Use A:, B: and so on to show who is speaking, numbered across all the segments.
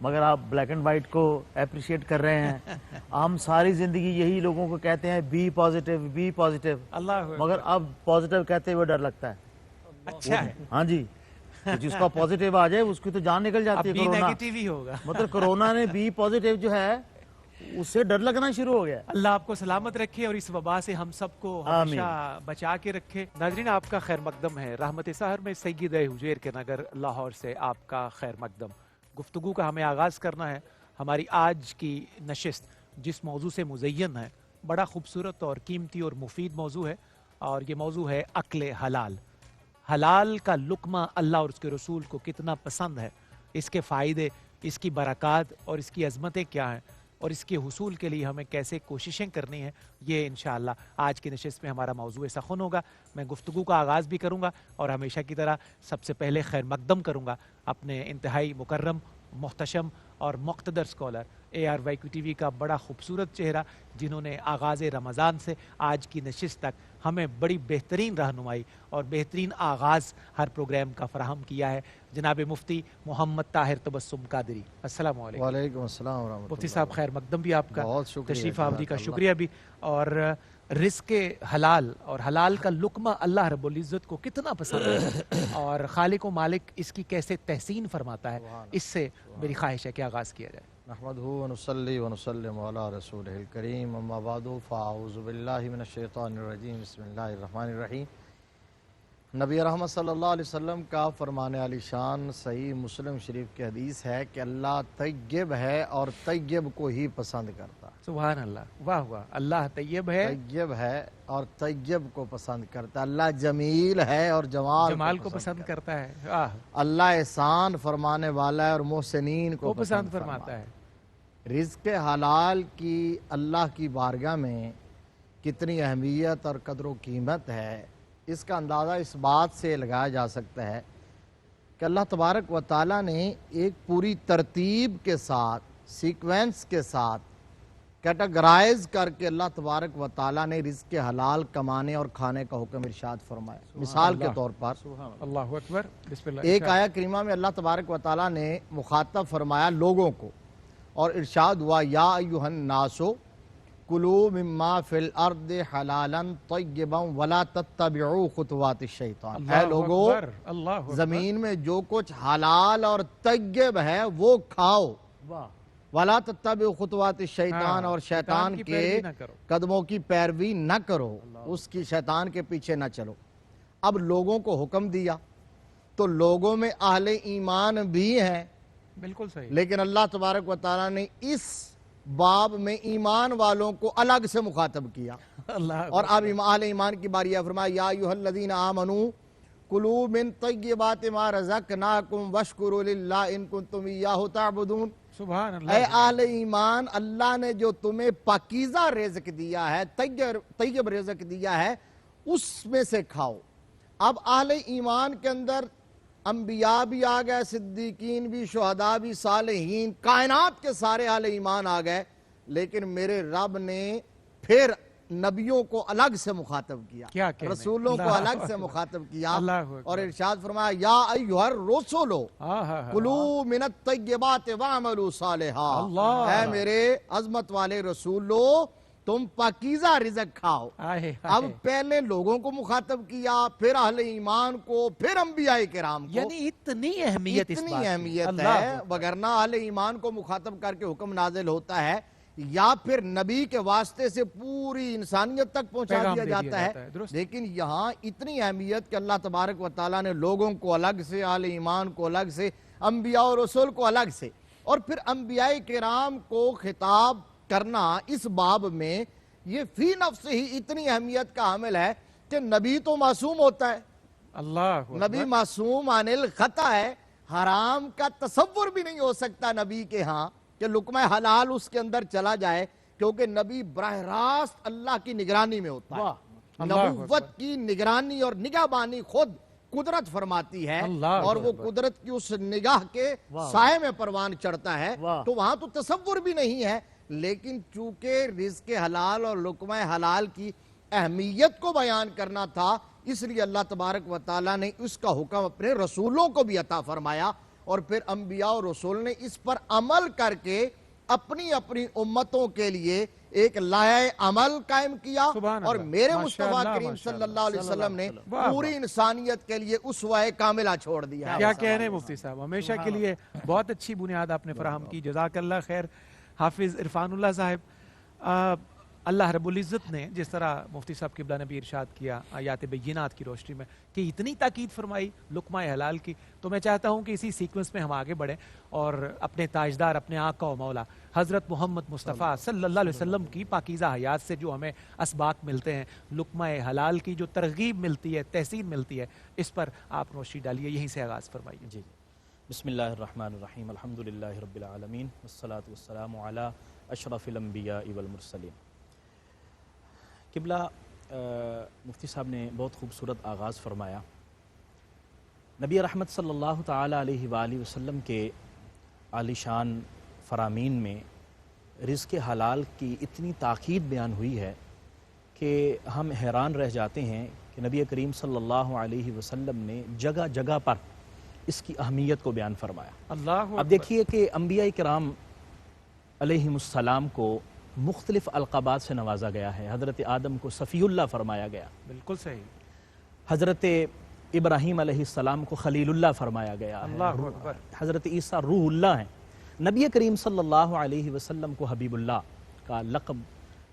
A: مگر آپ black and white کو اپریشیٹ کر رہے ہیں. ہم ساری زندگی یہی لوگوں کو کہتے ہیں بی پازیٹیو,
B: اللہ
A: مگر اب پازیٹیو کہتے ہوئے ڈر لگتا ہے.
B: اچھا ہے.
A: ہاں جی, تو جس کا پازیٹیو آ جائے اس کی تو جان نکل
B: اب
A: جاتی ہے.
B: بی
A: کرونا
B: نیگیٹو ہی ہوگا.
A: مطلب کرونا نے بی پازیٹیو جو ہے اس سے ڈر لگنا شروع ہو گیا.
B: اللہ آپ کو سلامت رکھے اور اس وبا سے ہم سب کو ہمیشہ بچا کے رکھے. ناظرین آپ کا خیر مقدم ہے. رحمت سحر میں سید حجیر کے نگر لاہور سے آپ کا خیر مقدم. گفتگو کا ہمیں آغاز کرنا ہے. ہماری آج کی نشست جس موضوع سے مزین ہے, بڑا خوبصورت اور قیمتی اور مفید موضوع ہے, اور یہ موضوع ہے اکل حلال. حلال کا لقمہ اللہ اور اس کے رسول کو کتنا پسند ہے, اس کے فائدے, اس کی برکات اور اس کی عظمتیں کیا ہیں, اور اس کے حصول کے لیے ہمیں کیسے کوششیں کرنی ہیں, یہ انشاءاللہ آج کی نشست میں ہمارا موضوع سخن ہوگا. میں گفتگو کا آغاز بھی کروں گا اور ہمیشہ کی طرح سب سے پہلے خیر مقدم کروں گا اپنے انتہائی مکرم, محتشم اور مقتدر سکولر ARYQ TV کا بڑا خوبصورت چہرہ, جنہوں نے آغاز رمضان سے آج کی نشست تک ہمیں بڑی بہترین رہنمائی اور بہترین آغاز ہر پروگرام کا فراہم کیا ہے, جناب مفتی محمد طاہر تبسم قادری. السلام علیکم.
C: وعلیکم السلام ورحمۃ اللہ.
B: مفتی صاحب خیر مقدم بھی آپ کا,
C: بہت شکریہ,
B: تشریف آوری کا
C: جزاک اللہ.
B: شکریہ بھی. اور رزق حلال اور حلال کا لقمہ اللہ رب العزت کو کتنا پسند ہے, اور خالق و مالک اس کی کیسے تحسین فرماتا ہے, اس سے میری خواہش ہے کہ آغاز کیا جائے.
C: نحمدہ ونصلی ونسلم علی رسولہ الکریم, اما بعد فاعوذ باللہ من الشیطان الرجیم, بسم اللہ الرحمن الرحیم. نبی رحمت صلی اللہ علیہ وسلم کا فرمان علی شان صحیح مسلم شریف کی حدیث ہے کہ اللہ طیب ہے اور طیب کو ہی پسند کرتا ہے.
B: سبحان اللہ, واہ واہ. اللہ طیب ہے,
C: طیب ہے اور طیب کو پسند کرتا ہے. اللہ جمیل ہے اور جمال
B: کو پسند کرتا ہے.
C: اللہ احسان فرمانے والا ہے اور محسنین کو
B: پسند فرماتا ہے.
C: رزق حلال کی اللہ کی بارگاہ میں کتنی اہمیت اور قدر و قیمت ہے, اس کا اندازہ اس بات سے لگایا جا سکتا ہے کہ اللہ تبارک و تعالیٰ نے ایک پوری ترتیب کے ساتھ, سیکوینس کے ساتھ کیٹاگرائز کر کے اللہ تبارک و تعالیٰ نے رزق حلال کمانے اور کھانے کا حکم ارشاد فرمایا. مثال کے طور پر
B: اللہ اکبر, بسم اللہ.
C: ایک آیت کریمہ میں اللہ تبارک و تعالیٰ نے مخاطب فرمایا لوگوں کو, اور ارشاد ہوا یا ایھا الناس کلوا مما فی الارض حلالا طیبا ولا تتبعوا خطوات الشیطان. اے لوگو, زمین میں جو کچھ حلال اور طیب ہے وہ کھاؤ, ولا تتبعوا خطوات الشیطان, اور شیطان کے قدموں کی پیروی نہ کرو, اس کی شیطان کے پیچھے نہ چلو. اب لوگوں کو حکم دیا تو لوگوں میں اہل ایمان بھی ہیں,
B: بالکل صحیح,
C: لیکن اللہ تبارک و تعالیٰ نے اس باب میں ایمان والوں کو الگ سے مخاطب کیا. اور اب اہل ایمان کی باری ہے, فرمایا یا ایھا الذین آمنوا کلوا من طیبات ما رزقناکم واشکروا للہ ان کنتم ایاہ تعبدون.
B: سبحان اللہ.
C: اے اہل ایمان, اللہ نے جو تمہیں پاکیزہ رزق دیا ہے, طیب رزق دیا ہے, اس میں سے کھاؤ. اب اہل ایمان کے اندر انبیاء بھی آ گئے, صدیقین بھی, شہداء بھی, صالحین, کائنات کے سارے اہل ایمان آ گئے, لیکن میرے رب نے پھر نبیوں کو الگ سے مخاطب کیا, رسولوں کو الگ سے مخاطب کیا, اور ارشاد فرمایا یا ایھا الرسل کلوا من الطیبات واعملوا صالحا. اے میرے عظمت والے رسولو, تم پاکیزہ رزق کھاؤ. اب پہلے لوگوں کو مخاطب کیا, پھر اہل ایمان کو, پھر انبیاء کرام کو.
B: یعنی اتنی اہمیت
C: ہے, وگرنہ اہل ایمان کو مخاطب کر کے حکم نازل ہوتا ہے یا پھر نبی کے واسطے سے پوری انسانیت تک پہنچا دیا جاتا ہے. لیکن یہاں اتنی اہمیت کہ اللہ تبارک و تعالیٰ نے لوگوں کو الگ سے, اہل ایمان کو الگ سے, انبیاء اور رسول کو الگ سے, اور پھر انبیاء کرام کو خطاب کرنا اس باب میں یہ فی نفس ہی اتنی اہمیت کا حامل ہے کہ نبی تو معصوم ہوتا ہے, نبی معصوم عن الخطا ہے. حرام کا تصور بھی نہیں ہو سکتا نبی کے ہاں کہ لقمہ حلال اس کے اندر چلا جائے, کیونکہ نبی براہ راست اللہ کی نگرانی میں ہوتا ہے. نبوت کی نگرانی اور نگہبانی خود قدرت فرماتی ہے, اور وہ قدرت کی اس نگاہ کے سائے میں پروان چڑھتا ہے, تو وہاں تو تصور بھی نہیں ہے. لیکن چونکہ رزق حلال اور لقمہ حلال کی اہمیت کو بیان کرنا تھا, اس لیے اللہ تبارک و تعالیٰ نے اس کا حکم اپنے رسولوں کو بھی عطا فرمایا. اور پھر انبیاء اور رسول نے اس پر عمل کر کے اپنی اپنی امتوں کے لیے ایک لائحہ عمل قائم کیا،
B: سبحان
C: اور
B: اللہ،
C: میرے
B: ماشاء
C: مصطفیٰ
B: اللہ،
C: کریم
B: ماشاء
C: صلی اللہ علیہ وسلم نے
B: واہ
C: پوری انسانیت کے لیے اسوہ کاملہ چھوڑ دیا ہے۔
B: کیا کہہ رہے ہیں مفتی صاحب، ہمیشہ کے لیے بہت اچھی بنیاد آپ نے فراہم کی، جزاک اللہ خیر حافظ عرفان اللہ صاحب۔ اللہ رب العزت نے جس طرح مفتی صاحب قبلہ نے بھی ارشاد کیا آیات بینات کی روشنی میں کہ اتنی تاکید فرمائی لقمہ حلال کی، تو میں چاہتا ہوں کہ اسی سیکوینس میں ہم آگے بڑھیں اور اپنے تاجدار، اپنے آقا و مولا حضرت محمد مصطفیٰ صلی اللہ علیہ وسلم کی پاکیزہ حیات سے جو ہمیں اسباق ملتے ہیں، لقمہ حلال کی جو ترغیب ملتی ہے، تحسین ملتی ہے، اس پر آپ روشنی ڈالیے، یہیں سے آغاز فرمائیے۔
D: جی بسم اللہ الرحمن الرحیم، الحمدللہ رب العالمین والصلاة والسلام علی اشرف الانبیاء والمرسلین۔ قبلہ مفتی صاحب نے بہت خوبصورت آغاز فرمایا۔ نبی رحمت صلی اللہ تعالیٰ علیہ وآلہ وسلم کے عالی شان فرامین میں رزق حلال کی اتنی تاکید بیان ہوئی ہے کہ ہم حیران رہ جاتے ہیں کہ نبی کریم صلی اللہ علیہ وسلم نے جگہ جگہ پر اس کی اہمیت کو بیان فرمایا۔
B: اللہ
D: اب دیکھیے کہ انبیاء کرام علیہم السلام کو مختلف القابات سے نوازا گیا ہے۔ حضرت آدم کو صفی اللہ فرمایا گیا،
B: بالکل صحیح،
D: حضرت ابراہیم علیہ السلام کو خلیل اللہ فرمایا گیا ہے،
B: اللہ اکبر،
D: حضرت عیسیٰ روح اللہ ہیں، نبی کریم صلی اللہ علیہ وسلم کو حبیب اللہ کا لقب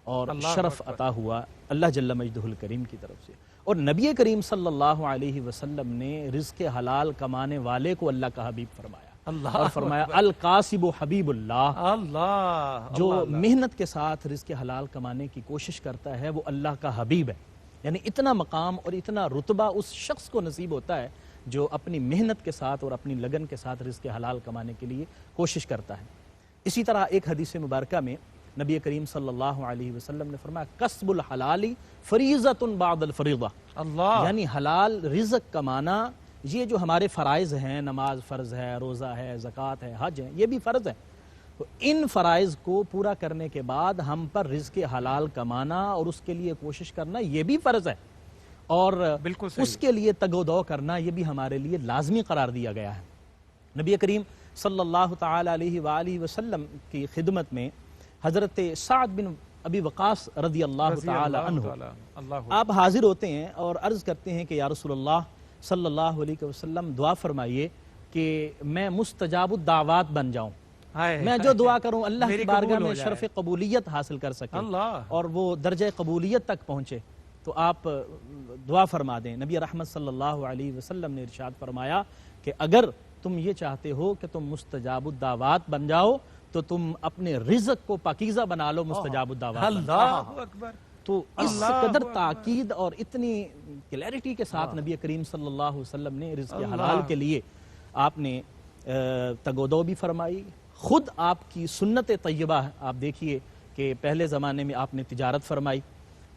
D: اور
B: اللہ
D: شرف
B: اکبر،
D: عطا ہوا اللہ جل مجدہ الکریم کی طرف سے، اور نبی کریم صلی اللہ علیہ وسلم نے رزق حلال کمانے والے کو اللہ کا حبیب فرمایا
B: اللہ
D: اور فرمایا القاسب حبیب اللہ،
B: اللہ
D: جو
B: اللہ،
D: محنت کے ساتھ رزق حلال کمانے کی کوشش کرتا ہے وہ اللہ کا حبیب ہے۔ یعنی اتنا مقام اور اتنا رتبہ اس شخص کو نصیب ہوتا ہے جو اپنی محنت کے ساتھ اور اپنی لگن کے ساتھ رزق حلال کمانے کے لیے کوشش کرتا ہے۔ اسی طرح ایک حدیث مبارکہ میں نبی کریم صلی اللہ علیہ وسلم نے فرمایا کسب الحلال فریضۃ بعد الفریضہ،
B: اللہ،
D: یعنی حلال رزق کمانا یہ جو ہمارے فرائض ہیں، نماز فرض ہے، روزہ ہے، زکوٰۃ ہے، حج ہے، یہ بھی فرض ہے، تو ان فرائض کو پورا کرنے کے بعد ہم پر رزق حلال کمانا اور اس کے لیے کوشش کرنا یہ بھی فرض ہے، اور
B: بالکل صحیح،
D: اس کے لیے تگ و دو کرنا یہ بھی ہمارے لیے لازمی قرار دیا گیا ہے۔ نبی کریم صلی اللہ تعالی علیہ وآلہ وسلم کی خدمت میں حضرت سعد بن ابی وقاص رضی اللہ تعالی عنہ
B: اللہ،
D: آپ حاضر ہوتے ہیں اور عرض کرتے ہیں کہ یا رسول اللہ صلی اللہ علیہ وسلم دعا فرمائیے کہ میں مستجاب الدعوات بن جاؤں، میں جو دعا کروں اللہ کی بارگاہ میں شرف قبولیت حاصل کر سکے
B: اللہ،
D: اور وہ درجہ قبولیت تک پہنچے، تو آپ دعا فرما دیں۔ نبی رحمت صلی اللہ علیہ وسلم نے ارشاد فرمایا کہ اگر تم یہ چاہتے ہو کہ تم مستجاب الدعوات بن جاؤ تو تم اپنے رزق کو پاکیزہ بنا لو، مستجاب الدعوات بن جاؤ۔
B: اللہ اکبر،
D: تو اس
B: اللہ
D: قدر
B: اکبر،
D: تاکید اور اتنی کلیئرٹی کے ساتھ نبی کریم صلی اللہ علیہ وسلم نے رزق حلال کے لیے آپ نے تگودو بھی فرمائی۔ خود آپ کی سنت طیبہ آپ دیکھیے کہ پہلے زمانے میں آپ نے تجارت فرمائی،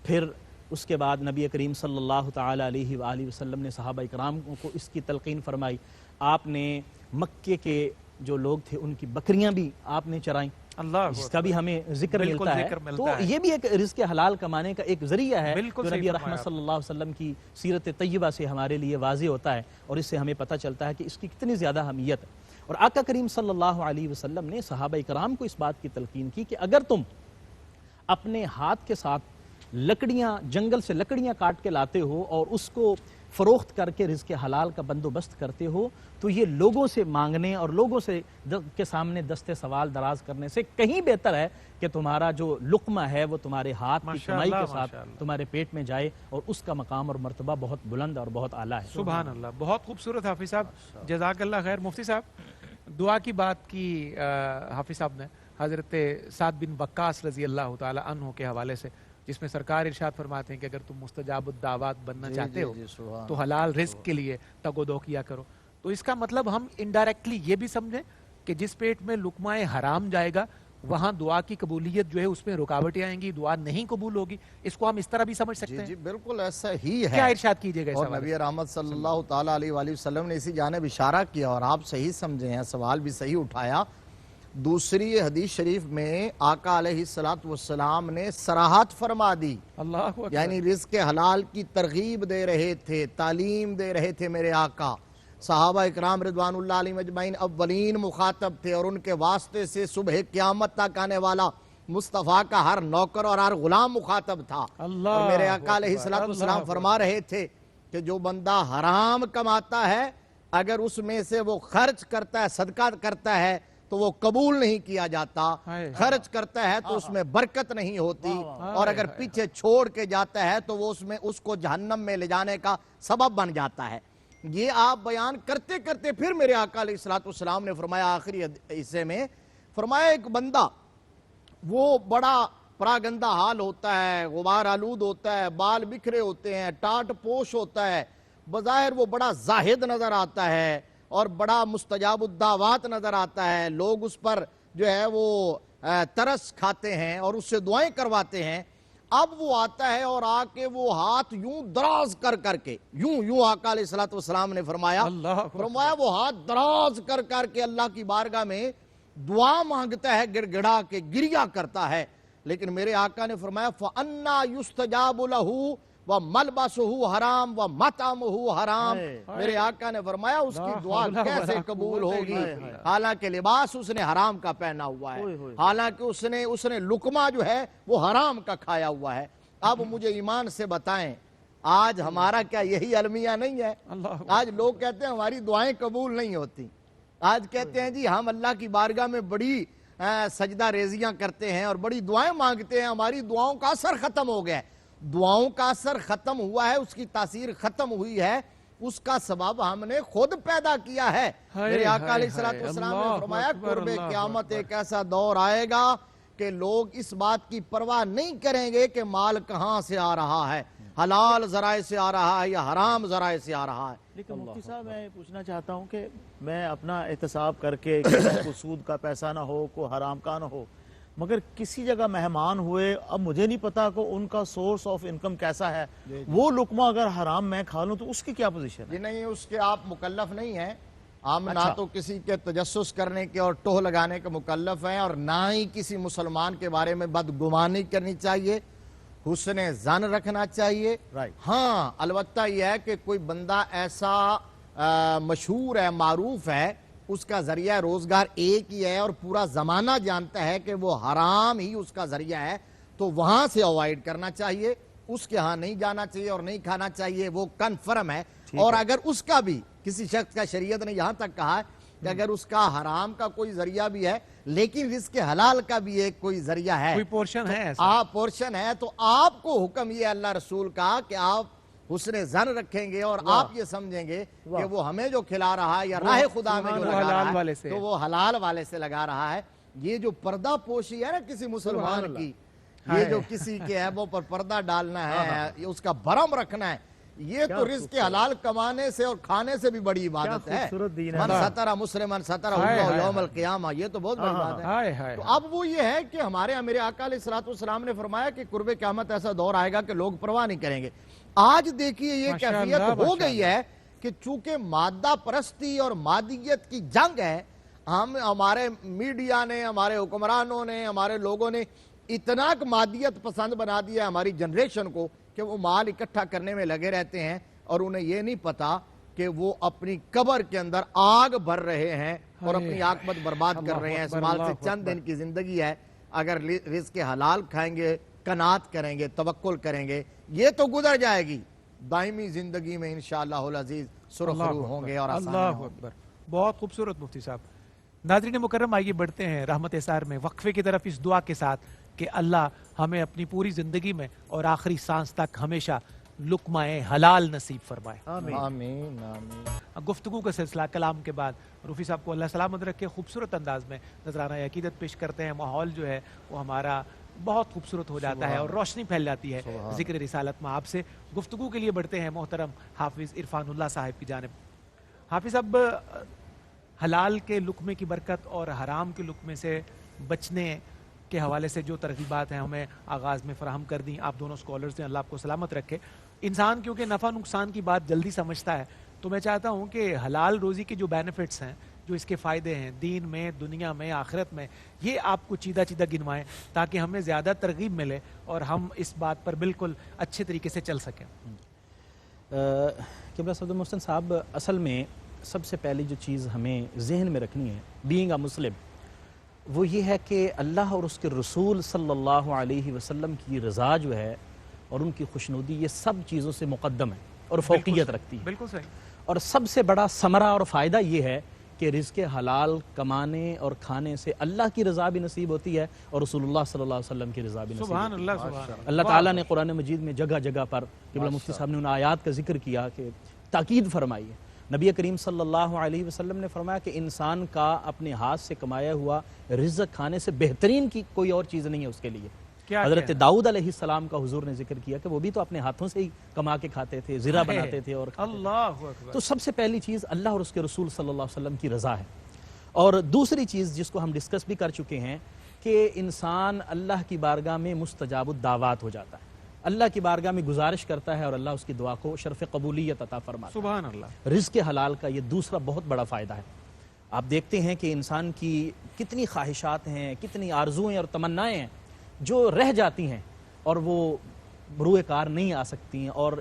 D: پھر اس کے بعد نبی کریم صلی اللہ تعالی علیہ وآلہ وسلم نے صحابہ اکرام کو اس کی تلقین فرمائی، آپ نے مکے کے جو لوگ تھے ان کی بکریاں بھی آپ نے چرائیں،
B: اللہ
D: جس کا بھی ہمیں ذکر
B: بالکل
D: ملتا ہے،
B: ذکر
D: تو
B: ملتا ہے،
D: یہ بھی ایک رزق حلال کمانے کا ایک ذریعہ ہے
B: بالکل
D: جو
B: صحیح
D: نبی
B: فرمایا
D: رحمت
B: آپ
D: صلی اللہ علیہ وسلم کی سیرت طیبہ سے ہمارے لیے واضح ہوتا ہے، اور اس سے ہمیں پتہ چلتا ہے کہ اس کی کتنی زیادہ اہمیت ہے۔ اور آقا کریم صلی اللہ علیہ وسلم نے صحابہ کرام کو اس بات کی تلقین کی کہ اگر تم اپنے ہاتھ کے ساتھ لکڑیاں جنگل سے لکڑیاں کاٹ کے لاتے ہو اور اس کو فروخت کر کے رزق حلال کا بندوبست کرتے ہو تو یہ لوگوں سے مانگنے اور لوگوں سے کے سامنے دستے سوال دراز کرنے سے کہیں بہتر ہے کہ تمہارا جو لقمہ ہے وہ تمہارے ہاتھ کی کمائی کے ساتھ تمہارے پیٹ میں جائے، اور اس کا مقام اور مرتبہ بہت بلند اور بہت اعلیٰ ہے۔
B: سبحان اللہ، بہت خوبصورت حافظ صاحب، جزاک اللہ خیر۔ مفتی صاحب دعا کی بات کی حافظ صاحب نے حضرت سعد بن وقاص رضی اللہ تعالی عنہ کے حوالے سے، جس میں سرکار ارشاد فرماتے ہیں کہ اگر تم مستجاب الدعوات بننا چاہتے ہو تو حلال رزق کے لیے تگ و دو کیا کرو۔ تو اس کا مطلب ہم انڈائریکٹلی یہ بھی سمجھیں کہ جس پیٹ میں لقمہ حرام جائے گا وہاں دعا کی قبولیت جو ہے اس میں رکاوٹیں آئیں گی، دعا نہیں قبول ہوگی، اس کو ہم اس طرح بھی سمجھ سکتے ہیں؟
C: جی بالکل ایسا ہی ہے۔
B: کیا ارشاد کیجئے گا؟
C: اور نبی رحمت صلی اللہ تعالیٰ علیہ وآلہ وسلم نے اسی جانب اشارہ کیا، اور آپ صحیح سمجھے ہیں، سوال بھی صحیح اٹھایا۔ دوسری حدیث شریف میں آقا علیہ السلام نے صراحت فرما دی،
B: اللہ اکبر،
C: یعنی رزق حلال کی ترغیب دے رہے تھے، تعلیم دے رہے تھے میرے آقا صحابہ اکرام رضوانullah علیہم اجمعین اولین مخاطب تھے، اور ان کے واسطے سے صبح قیامت تک آنے والا مصطفیٰ کا ہر نوکر اور ہر غلام مخاطب تھا۔ اور میرے آقا علیہ السلام فرما رہے تھے کہ جو بندہ حرام کماتا ہے اگر اس میں سے وہ خرچ کرتا ہے، صدقہ کرتا ہے تو وہ قبول نہیں کیا جاتا، خرچ کرتا ہے تو اس میں برکت نہیں ہوتی، اور اگر پیچھے چھوڑ کے جاتا ہے تو وہ اس کو جہنم میں لے جانے کا سبب بن جاتا ہے۔ یہ آپ بیان کرتے کرتے پھر میرے آقا علیہ السلام نے فرمایا آخری حصے میں، فرمایا ایک بندہ وہ بڑا پراگندہ حال ہوتا ہے، غبار آلود ہوتا ہے، بال بکھرے ہوتے ہیں، ٹاٹ پوش ہوتا ہے، بظاہر وہ بڑا زاہد نظر آتا ہے اور بڑا مستجاب الدعوات نظر آتا ہے، لوگ اس پر جو ہے وہ ترس کھاتے ہیں اور اس سے دعائیں کرواتے ہیں۔ اب وہ آتا ہے اور آ کے وہ ہاتھ یوں دراز کر کے یوں آقا علیہ السلام نے فرمایا وہ ہاتھ دراز کر کے اللہ کی بارگاہ میں دعا مانگتا ہے، گڑ گڑا کے گریا کرتا ہے، لیکن میرے آقا نے فرمایا فَأَنَّا يُسْتَجَابُ لَهُ وَمَلْبَسُهُ حَرَام وَمَطْعَمُهُ حَرام۔ میرے آقا نے فرمایا اس کی دعا کیسے قبول ہوگی حالانکہ لباس اس نے حرام کا پہنا ہوا ہے، حالانکہ اس نے لقمہ جو ہے وہ حرام کا کھایا ہوا ہے۔ اب مجھے ایمان سے بتائیں آج ہمارا کیا یہی المیہ نہیں ہے؟ آج لوگ کہتے ہیں ہماری دعائیں قبول نہیں ہوتی، آج کہتے ہیں جی ہم اللہ کی بارگاہ میں بڑی سجدہ ریزیاں کرتے ہیں اور بڑی دعائیں مانگتے ہیں، ہماری دعاؤں کا اثر ختم ہو گیا ہے۔ دعاؤں کا اثر ختم ہوا ہے، اس کی تاثیر ختم ہوئی ہے، اس کا سبب ہم نے خود پیدا کیا ہے۔ میرے آقا علیہ السلام نے فرمایا قرب قیامت ایک ایسا دور آئے گا کہ لوگ اس بات کی پرواہ نہیں کریں گے کہ مال کہاں سے آ رہا ہے، حلال ذرائع سے آ رہا ہے یا حرام ذرائع سے آ رہا ہے۔
A: لیکن مفتی صاحب میں پوچھنا چاہتا ہوں کہ میں اپنا احتساب کر کے کوئی سود کا پیسہ نہ ہو، کوئی حرام کا نہ ہو، مگر کسی جگہ مہمان ہوئے، اب مجھے نہیں پتا کہ ان کا سورس آف انکم کیسا ہے، وہ لقمہ اگر حرام میں کھا لوں تو اس کی کیا پوزیشن ہے؟
C: یہ نہیں، اس کے آپ مکلف نہیں ہیں، ہم نہ تو کسی کے تجسس کرنے کے اور ٹوہ لگانے کے مکلف ہیں، اور نہ ہی کسی مسلمان کے بارے میں بدگمانی کرنی چاہیے، حسن ظن رکھنا چاہیے۔ ہاں البتہ یہ ہے کہ کوئی بندہ ایسا مشہور ہے، معروف ہے، اس کا ذریعہ روزگار ایک ہی ہے اور پورا زمانہ جانتا ہے کہ وہ حرام ہی اس کا ذریعہ ہے، تو وہاں سے اوائڈ کرنا چاہیے، اس کے ہاں نہیں جانا چاہیے اور نہیں کھانا چاہیے، وہ کنفرم ہے۔ اور اگر اس کا بھی کسی شخص کا شریعت نے یہاں تک کہا ہے کہ اگر اس کا حرام کا کوئی ذریعہ بھی ہے لیکن رزق حلال کا بھی ایک کوئی ذریعہ ہے،
B: کوئی پورشن ہے ایسا،
C: پورشن ہے، تو آپ کو حکم یہ ہے اللہ رسول کا کہ آپ حسن ظن رکھیں گے اور آپ یہ سمجھیں گے کہ وہ ہمیں جو کھلا رہا ہے یا راہ خدا میں جو لگا رہا ہے تو وہ حلال والے سے لگا رہا ہے۔ یہ جو پردہ پوشی ہے نا کسی مسلمان کی، یہ جو کسی کے عیبوں پر پردہ ڈالنا ہے، اس کا بھرم رکھنا ہے، یہ تو رزق حلال کمانے سے اور کھانے سے بھی بڑی عبادت ہے۔ من ستر مسلمن سترہ اللہ یوم القیامہ، یہ تو بہت بڑی بات ہے۔ تو اب وہ یہ ہے کہ ہمارے میرے آقا علیہ السلام نے فرمایا کہ قرب قیامت ایسا دور آئے گا کہ لوگ پرواہ نہیں کریں گے۔ آج دیکھیے یہ کیفیت ہو گئی ہے کہ چونکہ مادہ پرستی اور مادیت کی جنگ ہے، ہمارے میڈیا نے، ہمارے حکمرانوں نے، ہمارے لوگوں نے اتنا مادیت پسند بنا دیا ہماری جنریشن کو کہ وہ مال اکٹھا کرنے میں لگے رہتے ہیں اور انہیں یہ نہیں پتا کہ وہ اپنی قبر کے اندر آگ بھر رہے ہیں اور اپنی عاقبت برباد کر رہے ہیں۔ اس مال سے چند دن کی زندگی ہے، اگر رزق حلال کھائیں گے، قناعت کریں گے، توکل کریں گے، یہ تو گزر جائے گی، دائمی زندگی میں انشاءاللہ العزیز سرخ روح ہوں گے اور آسان ہوں گے۔
B: بہت خوبصورت مفتی صاحب۔ ناظرین مکرم آئیے بڑھتے ہیں رحمت اثار میں وقفے کی طرف اس دعا کے ساتھ کہ اللہ ہمیں اپنی پوری زندگی میں اور آخری سانس تک ہمیشہ لقمہ حلال نصیب فرمائے۔
C: آمین آمین۔
B: گفتگو کا سلسلہ کلام کے بعد روفی صاحب کو اللہ سلامت رکھے، خوبصورت انداز میں نذرانہ عقیدت پیش کرتے ہیں، ماحول جو ہے وہ ہمارا بہت خوبصورت ہو جاتا ہے اور روشنی پھیل جاتی ہے ذکر رسالت میں آپ سے۔ گفتگو کے لیے بڑھتے ہیں محترم حافظ عرفان اللہ صاحب کی جانب۔ حافظ اب حلال کے لقمے کی برکت اور حرام کے لقمے سے بچنے کے حوالے سے جو ترغیبات ہیں ہمیں آغاز میں فراہم کر دیں، آپ دونوں سکولرز نے، اللہ آپ کو سلامت رکھے۔ انسان کیونکہ نفع نقصان کی بات جلدی سمجھتا ہے، تو میں چاہتا ہوں کہ حلال روزی کے جو بینیفٹس ہیں، جو اس کے فائدے ہیں دین میں، دنیا میں، آخرت میں، یہ آپ کو چیدہ چیدہ گنوائیں تاکہ ہمیں زیادہ ترغیب ملے اور ہم اس بات پر بالکل اچھے طریقے سے چل سکیں۔
D: قبلہ صدر محسن صاحب، اصل میں سب سے پہلی جو چیز ہمیں ذہن میں رکھنی ہے بینگ اے مسلم، وہ یہ ہے کہ اللہ اور اس کے رسول صلی اللہ علیہ وسلم کی رضا جو ہے اور ان کی خوشنودی، یہ سب چیزوں سے مقدم ہے اور فوقیت رکھتی ہے۔
B: بالکل صحیح۔
D: اور سب سے بڑا ثمرہ اور فائدہ یہ ہے کہ رزق حلال کمانے اور کھانے سے اللہ کی رضا بھی نصیب ہوتی ہے اور رسول اللہ صلی اللہ علیہ وسلم کی رضا بھی نصیب ہوتی ہے۔
B: سبحان اللہ، سبحان اللہ۔
D: اللہ تعالیٰ نے قرآن مجید میں جگہ جگہ پر قبلہ مفتی صاحب نے ان آیات کا ذکر کیا کہ تاکید فرمائی ہے۔ نبی کریم صلی اللہ علیہ وسلم نے فرمایا کہ انسان کا اپنے ہاتھ سے کمایا ہوا رزق کھانے سے بہترین کی کوئی اور چیز نہیں ہے اس کے لیے۔ حضرت داؤد علیہ السلام کا حضور نے ذکر کیا کہ وہ بھی تو اپنے ہاتھوں سے ہی کما کے کھاتے تھے، زرہ بناتے تھے اور
B: اللہ اکبر۔
D: تو سب سے پہلی چیز اللہ اور اس کے رسول صلی اللہ علیہ وسلم کی رضا ہے۔ اور دوسری چیز جس کو ہم ڈسکس بھی کر چکے ہیں کہ انسان اللہ کی بارگاہ میں مستجاب الدعوات ہو جاتا ہے، اللہ کی بارگاہ میں گزارش کرتا ہے اور اللہ اس کی دعا کو شرف قبولیت عطا فرماتا ہے۔
B: سبحان اللہ۔
D: رزق حلال کا یہ دوسرا بہت بڑا فائدہ ہے۔ آپ دیکھتے ہیں کہ انسان کی کتنی خواہشات ہیں، کتنی آرزویں اور تمنائیں ہیں جو رہ جاتی ہیں اور وہ بروئے کار نہیں آ سکتی ہیں، اور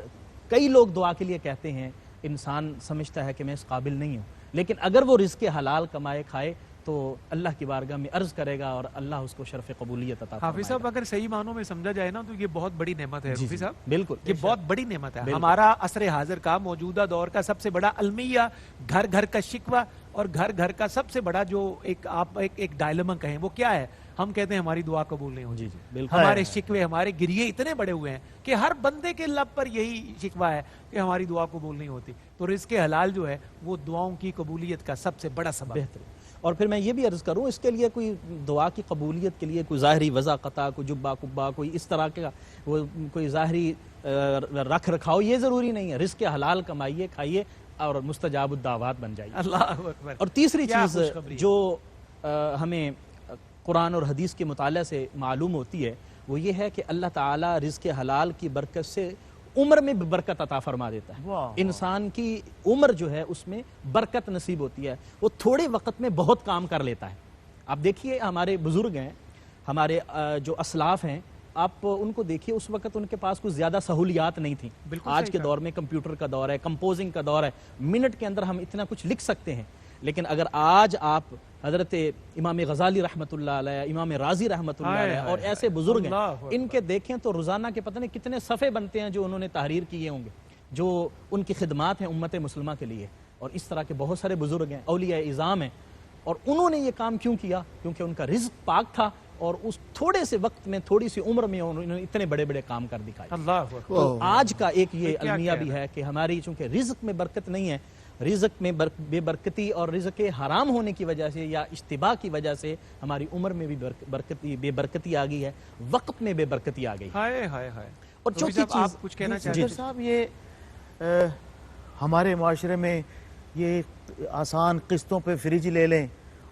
D: کئی لوگ دعا کے لیے کہتے ہیں، انسان سمجھتا ہے کہ میں اس قابل نہیں ہوں، لیکن اگر وہ رزق حلال کمائے کھائے تو اللہ کی بارگاہ میں عرض کرے گا اور اللہ اس کو شرف قبولیت عطا فرمائے گا۔
B: حافظ صاحب اگر صحیح معنوں میں سمجھا جائے نا تو یہ بہت بڑی نعمت ہے حافظ صاحب،
D: بالکل
B: یہ بہت بڑی نعمت ہے۔ ہمارا عصر حاضر کا موجودہ دور کا سب سے بڑا المیہ، گھر گھر کا شکوہ اور گھر گھر کا سب سے بڑا جو آپ ایک ڈائلما کہیں وہ کیا ہے؟ ہم کہتے ہیں ہماری دعا قبول نہیں ہوتی۔
D: بالکل۔
B: ہمارے شکوے، ہمارے گریے اتنے بڑے ہوئے ہیں کہ ہر بندے کے لب پر یہی شکوہ ہے کہ ہماری دعا قبول نہیں ہوتی۔ تو رزق حلال جو ہے وہ دعاؤں کی قبولیت کا سب سے بڑا سبب ہے۔
D: بہتر۔ اور پھر میں یہ بھی عرض کروں، اس کے لیے کوئی دعا کی قبولیت کے لیے کوئی ظاہری وضع قطع، کوئی جبہ کبا، کوئی اس طرح کا کوئی ظاہری رکھ رکھاؤ یہ ضروری نہیں ہے۔ رزق حلال کمائیے، کھائیے اور مستجاب الدعوات بن جائیے۔
B: اللہ اکبر۔
D: اور تیسری
B: کیا
D: چیز
B: خوشخبری ہے۔
D: جو ہمیں قرآن اور حدیث کے مطالعہ سے معلوم ہوتی ہے وہ یہ ہے کہ اللہ تعالیٰ رزق حلال کی برکت سے عمر میں بھی برکت عطا فرما دیتا ہے۔ انسان کی عمر جو ہے اس میں برکت نصیب ہوتی ہے، وہ تھوڑے وقت میں بہت کام کر لیتا ہے۔ آپ دیکھیے ہمارے بزرگ ہیں، ہمارے جو اسلاف ہیں، آپ ان کو دیکھیے اس وقت ان کے پاس کوئی زیادہ سہولیات نہیں تھیں۔ آج کے دور میں کمپیوٹر کا دور ہے، کمپوزنگ کا دور ہے، منٹ کے اندر ہم اتنا کچھ لکھ سکتے ہیں، لیکن اگر آج آپ حضرت امام غزالی رحمۃ اللہ علیہ، امام رازی رحمۃ اللہ علیہ اور ایسے بزرگ ہیں، ان کے دیکھیں تو روزانہ کے پتہ نہیں کتنے صفحے بنتے ہیں جو انہوں نے تحریر کیے ہوں گے، جو ان کی خدمات ہیں امت مسلمہ کے لیے۔ اور اس طرح کے بہت سارے بزرگ ہیں، اولیاء اعظام ہیں، اور انہوں نے یہ کام کیوں کیا؟ کیونکہ ان کا رزق پاک تھا اور اس تھوڑے سے وقت میں، تھوڑی سی عمر میں انہوں نے اتنے بڑے بڑے کام کر دکھائے۔
B: اللہ
D: تو آج کا ایک یہ المیہ بھی ہے کہ ہماری چونکہ رزق میں برکت نہیں ہے، رزق میں بے برکتی اور رزق حرام ہونے کی وجہ سے یا اشتباہ کی وجہ سے ہماری عمر میں بھی بے برکتی آ گئی ہے، وقت میں بے برکتی آ گئی۔
B: ہائے ہائے ہائے۔
D: اور چوتھی چیز
B: آپ کچھ کہنا چاہتے ہیں
A: صاحب، یہ ہمارے معاشرے میں یہ آسان قسطوں پہ فریج لے لیں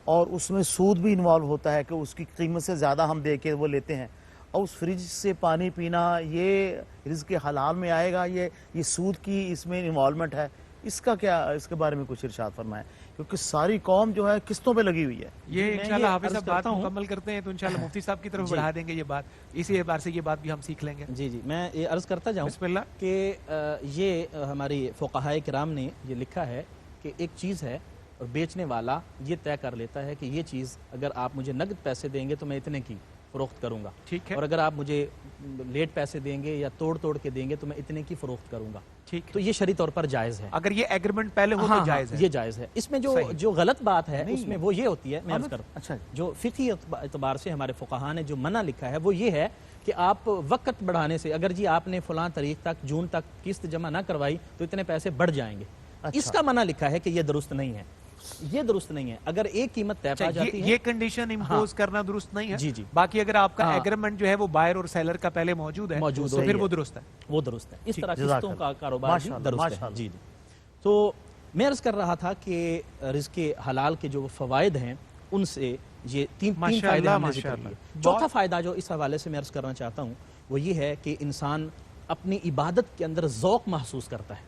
A: اور اس میں سود بھی انوالو ہوتا ہے کہ اس کی قیمت سے زیادہ ہم دے کے وہ لیتے ہیں، اور اس فریج سے پانی پینا یہ رزق حلال میں آئے گا؟ یہ سود کی اس میں انوالومنٹ ہے، اس کا کیا، اس کے بارے میں کچھ ارشاد فرمائیں، کیونکہ ساری قوم جو ہے قسطوں پہ لگی ہوئی ہے۔
B: یہ انشاءاللہ حافظ صاحب بات مکمل کرتے ہیں تو انشاءاللہ مفتی صاحب کی طرف بڑھا دیں گے یہ بات، اسی اعتبار سے یہ بات بھی ہم سیکھ لیں گے۔
D: جی میں یہ عرض کرتا جاؤں
B: بسم اللہ
D: کہ یہ ہماری فقہائے کرام نے یہ لکھا ہے کہ ایک چیز ہے اور بیچنے والا یہ طے کر لیتا ہے کہ یہ چیز اگر آپ مجھے نقد پیسے دیں گے تو میں اتنے کی فروخت کروں گا،
B: ٹھیک ہے،
D: اور اگر آپ مجھے لیٹ پیسے دیں گے یا توڑ کے دیں گے تو میں اتنے کی فروخت کروں گا،
B: ٹھیک ہے۔
D: تو یہ شرعی طور پر جائز ہے۔
B: اگر یہ ایگریمنٹ پہلے ہو تو جائز ہے،
D: یہ جائز ہے۔ اس میں جو غلط بات ہے اس میں وہ یہ ہوتی ہے، میں عرض کرتا
A: اچھا،
D: جو فقہی اعتبار سے ہمارے فقہاء نے جو منع لکھا ہے وہ یہ ہے کہ آپ وقت بڑھانے سے، اگر جی آپ نے فلاں تاریخ تک جون تک قسط جمع نہ کروائی تو اتنے پیسے بڑھ جائیں گے، اس کا منع لکھا ہے کہ یہ درست نہیں ہے، یہ درست نہیں ہے۔ اگر ایک قیمت طے پا جاتی ہے،
B: یہ کنڈیشن امپوز کرنا درست نہیں ہے،
D: جی
B: باقی اگر آپ کا ایگریمنٹ جو ہے وہ بائر اور سیلر کا پہلے موجود ہے تو پھر وہ درست ہے،
D: وہ درست ہے۔ اس طرح قسطوں کا کاروبار بھی درست ہے۔ جی تو میں عرض کر رہا تھا کہ رزق حلال کے جو فوائد ہیں ان سے یہ تین فائدے ہم نے ذکر کیے۔ چوتھا فائدہ جو اس حوالے سے میں عرض کرنا چاہتا ہوں وہ یہ ہے کہ انسان اپنی عبادت کے اندر ذوق محسوس کرتا ہے۔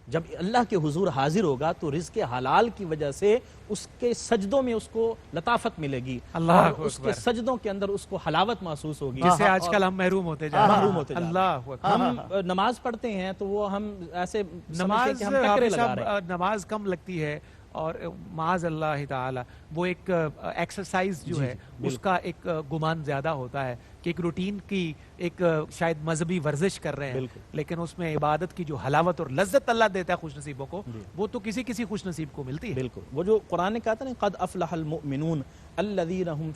D: جب اللہ کے حضور حاضر ہوگا تو رزق حلال کی وجہ سے اس کے سجدوں میں اس کو لطافت ملے گی، اور اس کے سجدوں کے اندر اس کو حلاوت محسوس ہوگی،
B: جس سے آج کل ہم محروم ہوتے جا رہے ہیں۔ اللہ اکبر۔
D: ہم نماز پڑھتے ہیں تو وہ ہم ایسے سمجھتے ہیں کہ ہم ٹکرے لگا رہے ہیں،
B: نماز کم لگتی ہے، اور معاذ اللہ تعالی وہ ایک ایکسرسائز جو ہے اس کا ایک گمان زیادہ ہوتا ہے کہ ایک روٹین کی ایک شاید مذہبی ورزش کر رہے ہیں، لیکن اس میں عبادت کی جو حلاوت اور لذت اللہ دیتا ہے خوش نصیبوں کو، وہ تو کسی خوش نصیب کو ملتی ہے۔
D: بالکل، وہ جو قرآن نے کہا تھا نا قد افلح المؤمنون الذین هم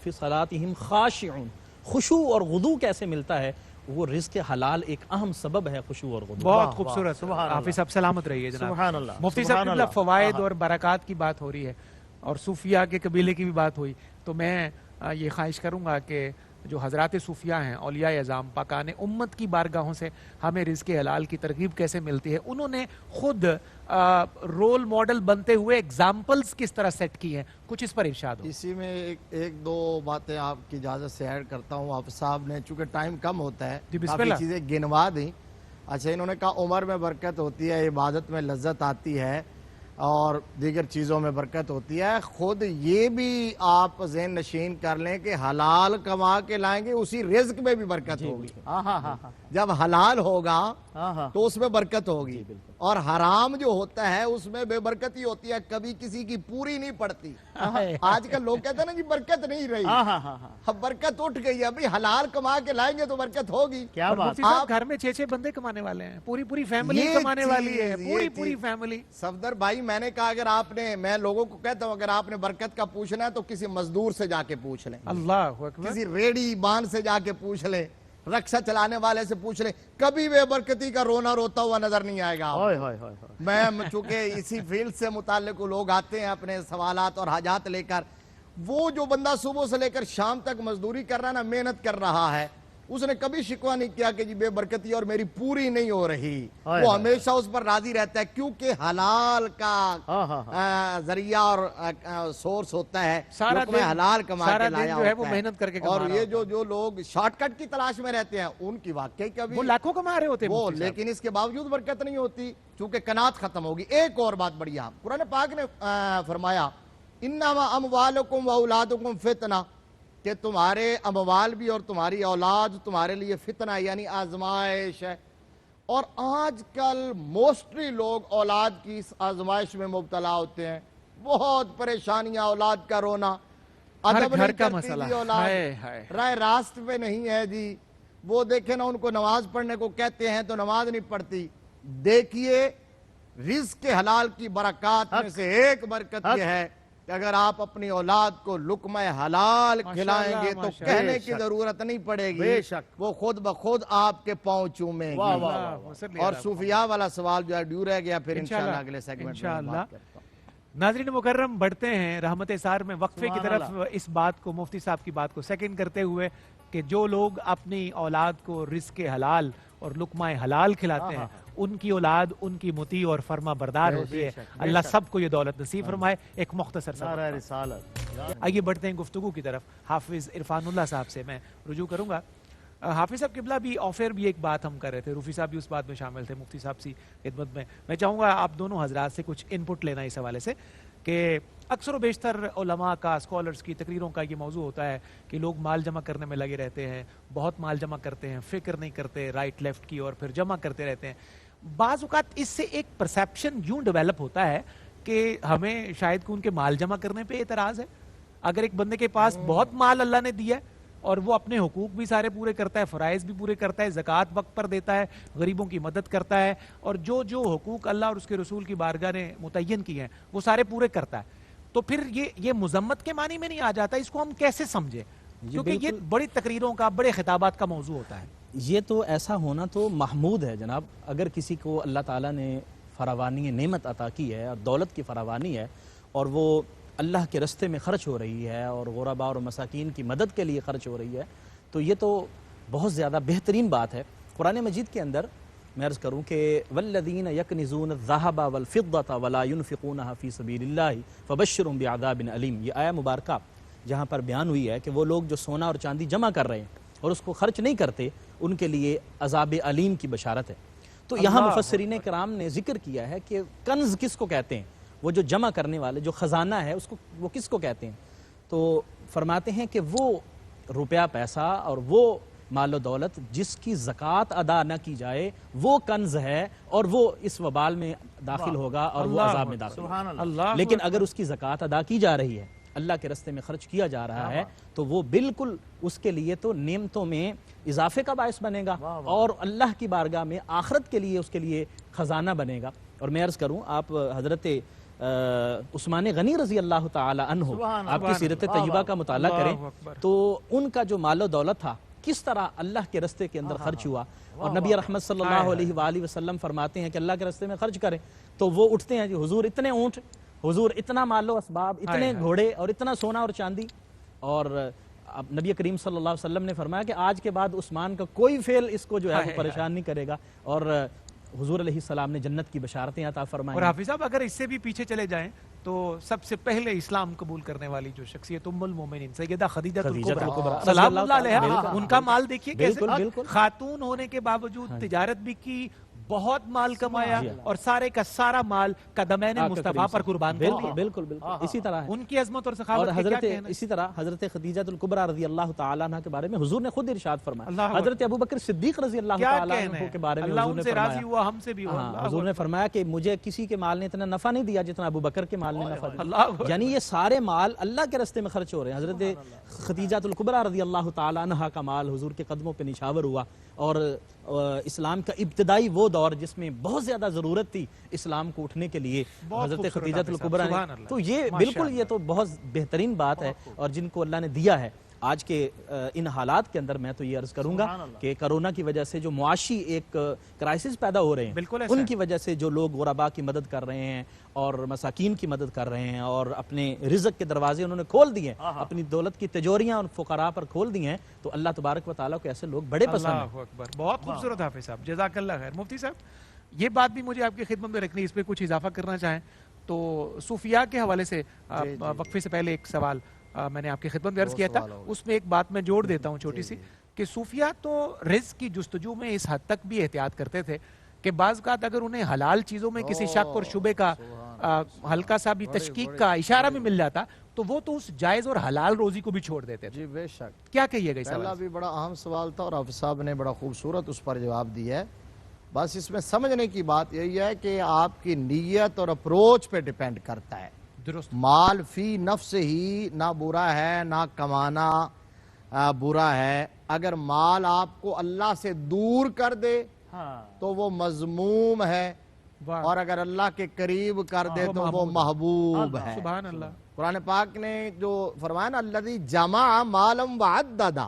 D: فی صلاتهم خاشعون، خشوع اور غضو کیسے ملتا ہے؟ وہ رزق حلال ایک اہم سبب ہے خشوع اور غضو۔
B: بہت خوبصورت، حافظ صاحب سلامت رہیے جناب۔
A: سبحان اللہ۔
B: مفتی صاحب قبلہ فوائد اور برکات کی بات ہو رہی ہے اور صوفیاء کے قبیلے کی بھی بات ہوئی، تو میں یہ خواہش کروں گا کہ جو حضرات صوفیاء ہیں، اولیاء اعظام، پاکان امت کی بارگاہوں سے ہمیں رزق حلال کی ترغیب کیسے ملتی ہے، انہوں نے خود رول ماڈل بنتے ہوئے اگزامپلز کس طرح سیٹ کی ہیں، کچھ اس پر ارشاد ہو۔
C: اسی میں ایک دو باتیں آپ کی اجازت سے ایڈ کرتا ہوں۔ آپ صاحب نے چونکہ ٹائم کم ہوتا ہے کافی چیزیں گنوا دیں۔ اچھا، انہوں نے کہا عمر میں برکت ہوتی ہے، عبادت میں لذت آتی ہے، اور دیگر چیزوں میں برکت ہوتی ہے۔ خود یہ بھی آپ ذہن نشین کر لیں کہ حلال کما کے لائیں گے اسی رزق میں بھی برکت ہوگی۔ جب حلال ہوگا تو اس میں برکت ہوگی، اور حرام جو ہوتا ہے اس میں بے برکتی ہوتی ہے، کبھی کسی کی پوری نہیں پڑتی۔ آج کل لوگ کہتے ہیں نا جی برکت نہیں رہی، اب برکت اٹھ گئی ہے۔ بھئی حلال کما کے لائیں گے تو برکت ہوگی۔
A: کیا بات،
B: آپ گھر میں 6 بندے کمانے والے ہیں، پوری فیملی کمانے والی ہے، پوری فیملی۔
C: صفدر بھائی، میں نے کہا اگر آپ نے، میں لوگوں کو کہتا ہوں اگر آپ نے برکت کا پوچھنا ہے تو کسی مزدور سے جا کے پوچھ لیں،
B: اللہ اکبر،
C: کسی ریڑی بان سے جا کے پوچھ لیں، رکشہ چلانے والے سے پوچھ لیں، کبھی بے برکتی کا رونا روتا ہوا نظر نہیں آئے گا۔ میں چونکہ اسی فیلڈ سے متعلق لوگ آتے ہیں اپنے سوالات اور حاجات لے کر، وہ جو بندہ صبح سے لے کر شام تک مزدوری کر رہا ہے نا، محنت کر رہا ہے، اس نے کبھی شکوہ نہیں کیا کہ جی بے برکتی اور میری پوری نہیں ہو رہی۔ وہ ہمیشہ اس پر راضی رہتا ہے، کیونکہ حلال کا ذریعہ اور سورس ہوتا ہے،
B: سارا
C: لقمہ حلال کما کے لایا
B: جو ہے
C: ہوتا
B: وہ محنت کر کے کما
C: اور
B: رہا
C: یہ
B: ہوتا
C: جو لوگ شارٹ کٹ کی تلاش میں رہتے ہیں ان کی واقعی کبھی
B: وہ لاکھوں کما رہے ہوتے ہیں
C: وہ،
B: مفتی صاحب۔
C: لیکن اس کے باوجود برکت نہیں ہوتی چونکہ قناعت ختم ہوگی۔ ایک اور بات بڑھیا، قرآن پاک نے فرمایا انما اموالکم و اولادکم فتنہ، کہ تمہارے اموال بھی اور تمہاری اولاد تمہارے لیے فتنہ یعنی آزمائش ہے۔ اور آج کل موسٹلی لوگ اولاد کی اس آزمائش میں مبتلا ہوتے ہیں، بہت پریشانیاں، اولاد کا رونا، ادب
B: گھر
C: نہیں
B: کا
C: کرتی
B: مسئلہ،
C: جی اولاد، رائے راست پہ نہیں ہے جی، وہ دیکھیں نا ان کو نماز پڑھنے کو کہتے ہیں تو نماز نہیں پڑھتی۔ دیکھیے رزق حلال کی برکات میں سے ایک برکت یہ ہے کہ اگر آپ اپنی اولاد کو لقمہ حلال کھلائیں گے تو کہنے کی ضرورت نہیں پڑے گی، وہ خود بخود آپ کے پاؤں چومیں گی۔ اور صوفیاء والا سوال جو ہے ڈیو رہ گیا، پھر انشاءاللہ اگلے سیگمنٹ میں بات کرتا ہوں۔
B: ناظرین مکرم، بڑھتے ہیں رحمت سار میں وقفے کی طرف، اس بات کو مفتی صاحب کی بات کو سیکنڈ کرتے ہوئے کہ جو لوگ اپنی اولاد کو رزق حلال اور لقمہ حلال کھلاتے ہیں ان کی اولاد ان کی مطیع اور فرما بردار ہوتی ہے۔ اللہ سب کو یہ دولت نصیب فرمائے۔ ایک مختصر سا آئیے بڑھتے ہیں گفتگو کی طرف۔ حافظ عرفان اللہ صاحب سے میں رجوع کروں گا۔ حافظ صاحب قبلہ بھی آفر بھی ایک بات ہم کر رہے تھے، روفی صاحب بھی اس بات میں شامل تھے، مفتی صاحب سی خدمت میں چاہوں گا آپ دونوں حضرات سے کچھ انپٹ لینا اس حوالے سے کہ اکثر و بیشتر علماء کا، اسکالرز کی تقریروں کا یہ موضوع ہوتا ہے کہ لوگ مال جمع کرنے میں لگے رہتے ہیں، بہت مال جمع کرتے ہیں، فکر نہیں کرتے رائٹ لیفٹ کی اور پھر جمع کرتے رہتے ہیں۔ بعض اوقات اس سے ایک پرسیپشن یوں ڈیولپ ہوتا ہے کہ ہمیں شاید کہ ان کے مال جمع کرنے پہ اعتراض ہے۔ اگر ایک بندے کے پاس بہت مال اللہ نے دیا ہے اور وہ اپنے حقوق بھی سارے پورے کرتا ہے، فرائض بھی پورے کرتا ہے، زکوٰۃ وقت پر دیتا ہے، غریبوں کی مدد کرتا ہے، اور جو جو حقوق اللہ اور اس کے رسول کی بارگاہ نے متعین کی ہیں وہ سارے پورے کرتا ہے، تو پھر یہ مذمت کے معنی میں نہیں آ جاتا؟ اس کو ہم کیسے سمجھیں؟ کیونکہ یہ بڑی تقریروں کا، بڑے خطابات کا موضوع ہوتا ہے۔
D: یہ تو ایسا ہونا تو محمود ہے جناب۔ اگر کسی کو اللہ تعالیٰ نے فراوانی نعمت عطا کی ہے اور دولت کی فراوانی ہے اور وہ اللہ کے رستے میں خرچ ہو رہی ہے اور غرباء اور مساکین کی مدد کے لیے خرچ ہو رہی ہے، تو یہ تو بہت زیادہ بہترین بات ہے۔ قرآن مجید کے اندر میں عرض کروں کہ والذین یکنزون الذھب والفضة ولا ينفقونها فی سبیل اللہ فبشرهم بعذاب علیم، یہ آیہ مبارکہ جہاں پر بیان ہوئی ہے کہ وہ لوگ جو سونا اور چاندی جمع کر رہے ہیں اور اس کو خرچ نہیں کرتے، ان کے لیے عذاب علیم کی بشارت ہے۔ تو یہاں مفسرین کرام نے ذکر کیا ہے کہ کنز کس کو کہتے ہیں، وہ جو جمع کرنے والے، جو خزانہ ہے اس کو وہ کس کو کہتے ہیں؟ تو فرماتے ہیں کہ وہ روپیہ پیسہ اور وہ مال و دولت جس کی زکوٰۃ ادا نہ کی جائے وہ کنز ہے، اور وہ اس وبال میں داخل ہوگا اور وہ عذاب میں داخل ہوگا۔ لیکن اگر اس کی زکوٰۃ ادا کی جا رہی ہے، اللہ کے راستے میں خرچ کیا جا رہا ہے، تو وہ بالکل اس کے لیے تو نعمتوں میں اضافے کا باعث بنے گا، اور اللہ کی بارگاہ میں آخرت کے لیے اس کے لیے خزانہ بنے گا۔ اور میں عرض کروں، آپ حضرت عثمان غنی رضی اللہ تعالی عنہ آپ کی سیرت طیبہ کا مطالعہ کریں تو ان کا جو مال و دولت تھا کس طرح اللہ کے راستے کے اندر خرچ ہوا، اور نبی رحمت صلی اللہ علیہ وآلہ وسلم فرماتے ہیں کہ اللہ کے راستے میں خرچ کریں، تو وہ اٹھتے ہیں کہ حضور اتنے اونٹ، حضور اتنا مال و اسباب، اتنے گھوڑے اور اتنا سونا اور چاندی، اور نبی کریم صلی اللہ علیہ وسلم نے فرمایا کہ آج کے بعد عثمان کا کوئی فعل اس کو جو ہے وہ پریشان نہیں کرے گا، اور حضور علیہ السلام نے جنت کی بشارتیں عطا فرمائیں۔
B: اور حافظ صاحب اگر اس سے بھی پیچھے چلے جائیں تو سب سے پہلے اسلام قبول کرنے والی جو شخصیت ام المومنین سیدہ خدیجہ الکبریٰ سلام اللہ علیہا، ان کا مال دیکھیے کیسے خاتون ہونے کے باوجود تجارت بھی کی، بہت مال کمایا، اور سارے کا سارا مال قدمین مصطفیٰ پر قربان کر دیا۔
D: بالکل بالکل اسی طرح ہے
B: ان کی عظمت اور
D: اور
B: سخاوت کے کیا کہنا ہے؟
D: اسی طرح حضرت خدیجہ الکبریٰ رضی اللہ تعالی عنہ کے بارے میں حضور نے خود ارشاد فرمایا، حضرت ابوبکر صدیق رضی اللہ تعالی عنہ کے بارے میں
B: اللہ
D: حضور
B: ان
D: نے
B: سے راضی
D: فرمایا،
B: ہوا، ہم سے بھی ہوا۔
D: حضور نے فرمایا کہ مجھے کسی کے مال نے اتنا نفع نہیں دیا جتنا ابوبکر کے مال نے نفع دیا، یعنی یہ سارے مال اللہ کے راستے میں خرچ ہو رہے ہیں۔ حضرت خدیجہ الکبریٰ رضی اللہ تعالی عنہ کا مال حضور کے قدموں پہ نچھاور ہوا، اور اسلام کا ابتدائی وہ دور جس میں بہت زیادہ ضرورت تھی اسلام کو اٹھنے کے لیے، حضرت خدیجہ الکبریٰ نے، تو یہ بالکل یہ تو بہت بہترین بات ہے، اور جن کو اللہ نے دیا ہے آج کے ان حالات کے اندر۔ میں تو یہ عرض کروں گا کہ کرونا کی وجہ سے جو معاشی ایک کرائسس پیدا ہو رہے ہیں، ان کی وجہ سے جو لوگ غرباء کی مدد کر رہے ہیں اور مساکین کی مدد کر رہے ہیں، اور اپنے رزق کے دروازے انہوں نے کھول دیے ہیں، اپنی دولت کی تجوریاں ان فقراء پر کھول دی ہیں، تو اللہ تبارک و تعالیٰ کو ایسے لوگ بڑے پسند ہیں۔
B: اللہ اکبر، بہت خوبصورت حافظ صاحب، جزاک اللہ خیر۔ مفتی صاحب یہ بات بھی مجھے آپ کی خدمت میں رکھنی، اس پہ کچھ اضافہ کرنا چاہیں تو صوفیاء کے حوالے سے وقفے سے پہلے ایک سوال میں نے آپ کی خدمت میں عرض کیا تھا، اس میں ایک بات میں جوڑ دیتا ہوں چھوٹی سی، کہ صوفیاء تو رزق کی جستجو میں اس حد تک بھی احتیاط کرتے تھے کہ بعض اوقات اگر انہیں حلال چیزوں میں کسی شک اور شبے کا ہلکا سا بھی تشکیک کا اشارہ بھی مل جاتا تو وہ تو اس جائز اور حلال روزی کو بھی چھوڑ دیتے تھے۔
C: جی بے شک،
B: کیا کہیے گا اس
C: پہلا
B: سوال؟
C: بھی بڑا اہم سوال تھا اور حافظ صاحب نے بڑا خوبصورت اس پر جواب دیا ہے۔ بس اس میں سمجھنے کی بات یہی ہے کہ آپ کی نیت اور اپروچ پہ ڈیپینڈ کرتا ہے۔
B: درست،
C: مال فی نفس ہی نہ برا ہے، نہ کمانا برا ہے، اگر مال آپ کو اللہ سے دور کر دے تو وہ مذموم ہے، اور اگر اللہ کے قریب کر دے تو وہ محبوب ہے۔
B: سبحان اللہ۔
C: قرآن پاک نے جو فرمایا نا الذی جمع مالا وعددا،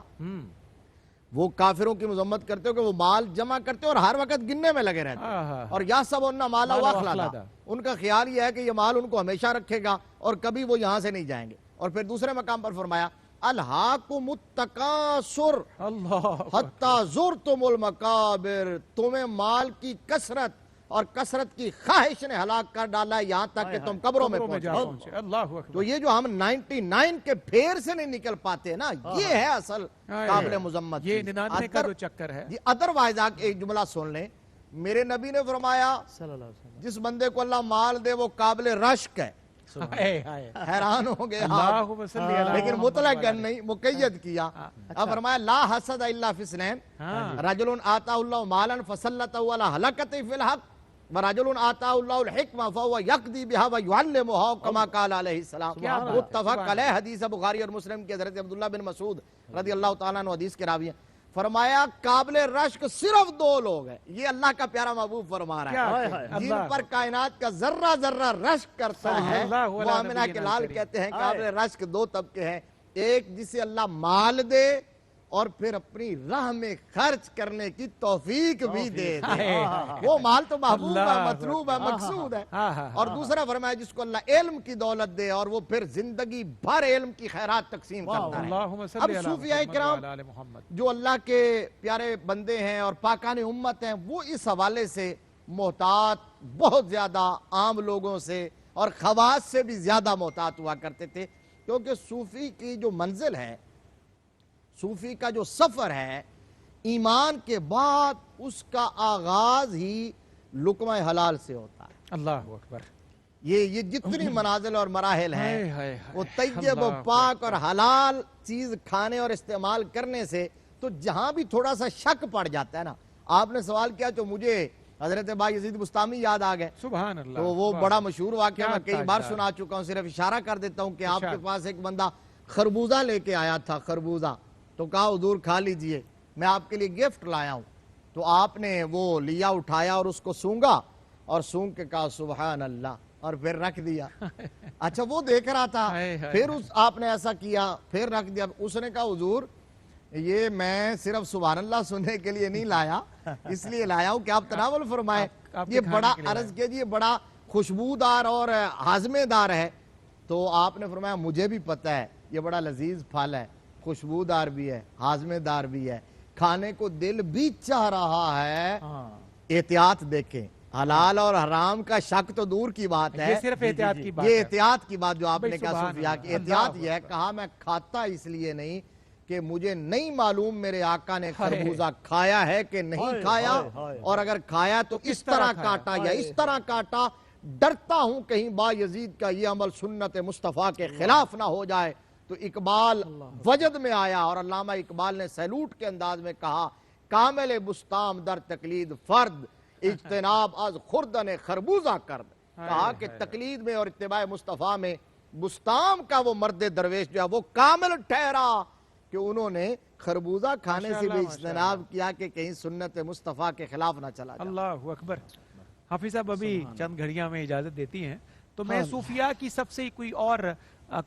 C: وہ کافروں کی مذمت کرتے ہو کہ وہ مال جمع کرتے ہو اور ہر وقت گننے میں لگے رہتے ہیں، اور یا سب ان مالا واخلدا، ان کا خیال یہ ہے کہ یہ مال ان کو ہمیشہ رکھے گا اور کبھی وہ یہاں سے نہیں جائیں گے۔ اور پھر دوسرے مقام پر فرمایا الہاکم التکاثر حتی زرتم المقابر، تمہیں مال کی کثرت اور کثرت کی خواہش نے ہلاک کر ڈالا ہے یہاں تک کہ تم قبروں میں پہنچے۔
B: اللہ اکبر۔
C: تو یہ جو ہم 99 کے پھیر سے نہیں نکل پاتے نا، یہ ہے اصل قابل مذمت۔
B: یہ 99 کا جو چکر ہے،
C: ادروائز آپ ایک جملہ سن لیں، میرے نبی نے فرمایا جس بندے کو اللہ مال دے وہ قابل رشک ہے۔ حیران ہو گئے لیکن مطلق نہیں، مقید کیا۔ اب فرمایا لا حسد الا فی اثنین، رجل آتاہ اللہ مالا فسلطہ علی ہلاکتہ فی الحق، ورجل آتاہ اللہ الحکمہ فہو یقضی بہا ویعلمہا کما قال علیہ السلام۔ متفق علیہ، حدیث بخاری اور مسلم کی، حضرت عبداللہ بن مسعود رضی اللہ تعالیٰ عنہ حدیث کے راوی ہیں۔ فرمایا قابل رشک صرف دو لوگ ہیں، یہ اللہ کا پیارا محبوب فرما رہا ہے، جن پر کائنات کا ذرہ ذرہ رشک کرتا ہے، وہ آمنہ کے لال کہتے ہیں قابل رشک دو طبقے ہیں، ایک جسے اللہ مال دے اور پھر اپنی راہ میں خرچ کرنے کی توفیق بھی دے دے، وہ مال تو محبوب ہے، مطلوب ہے، مقصود ہے، اور دوسرا فرمایا جس کو اللہ علم کی دولت دے اور وہ پھر زندگی بھر علم کی خیرات تقسیم کرتا ہے۔ اب صوفیاء کرام جو اللہ کے پیارے بندے ہیں اور پاکان امت ہیں، وہ اس حوالے سے محتاط بہت زیادہ عام لوگوں سے اور خواص سے بھی زیادہ محتاط ہوا کرتے تھے، کیونکہ صوفی کی جو منزل ہے، صوفی کا جو سفر ہے، ایمان کے بعد اس کا آغاز ہی لقمہ حلال سے ہوتا ہے.
B: اللہ اکبر.
C: یہ جتنی منازل اور مراحل ہیں وہ طیب و پاک اور حلال چیز کھانے اور استعمال کرنے سے تو جہاں بھی تھوڑا سا شک پڑ جاتا ہے نا. آپ نے سوال کیا تو مجھے حضرت بایزید بستامی یاد آ گئے.
B: سبحان اللہ.
C: تو وہ بڑا مشہور واقعہ میں کئی بار سنا چکا ہوں, صرف اشارہ کر دیتا ہوں کہ آپ کے پاس ایک بندہ خربوزہ لے کے آیا تھا, خربوزہ, تو کہا حضور کھا لیجئے, میں آپ کے لیے گفٹ لایا ہوں. تو آپ نے وہ لیا, اٹھایا اور اس کو سونگا اور سونگ کے کہا سبحان اللہ اور پھر رکھ دیا. اچھا وہ دیکھ رہا تھا, پھر آپ نے ایسا کیا, پھر رکھ دیا. اس نے کہا حضور یہ میں صرف سبحان اللہ سننے کے لیے نہیں لایا, اس لیے لایا ہوں کہ آپ تناول فرمائے. یہ بڑا عرض کیجئے بڑا خوشبودار اور ہاضمے دار ہے. تو آپ نے فرمایا مجھے بھی پتہ ہے یہ بڑا لذیذ پھل ہے, خوشبودار بھی ہے, ہاضمے دار بھی ہے, کھانے کو دل بھی چاہ رہا ہے. احتیاط دیکھیں, حلال اور حرام کا شک تو دور کی بات ہے,
B: یہ صرف احتیاط کی بات ہے.
C: یہ احتیاط کی بات جو آپ نے کہا صوفیاء کی احتیاط یہ ہے. کہا میں کھاتا اس لیے نہیں کہ مجھے نہیں معلوم میرے آقا نے خربوزہ کھایا ہے کہ نہیں کھایا, اور اگر کھایا تو اس طرح کاٹا یا اس طرح کاٹا. ڈرتا ہوں کہیں بایزید کا یہ عمل سنت مصطفیٰ کے خلاف نہ ہو جائے. تو اقبال وجد میں آیا اور علامہ اقبال نے سیلوٹ کے انداز میں کہا کامل بستام در تقلید فرد, اجتناب از خوردن خربوزہ کرد. کہا کہ تقلید میں اور اتباع مصطفیٰ میں بستام کا وہ مرد درویش جو ہے وہ کامل ٹھہرا کہ انہوں نے خربوزہ کھانے سے بھی اجتناب کیا کہ کہیں سنت مصطفیٰ کے خلاف نہ چلا جائے.
B: اللہ اکبر. حافظ صاحب ابھی چند گھڑیاں میں اجازت دیتی ہیں تو میں صوفیاء کی سب سے کوئی اور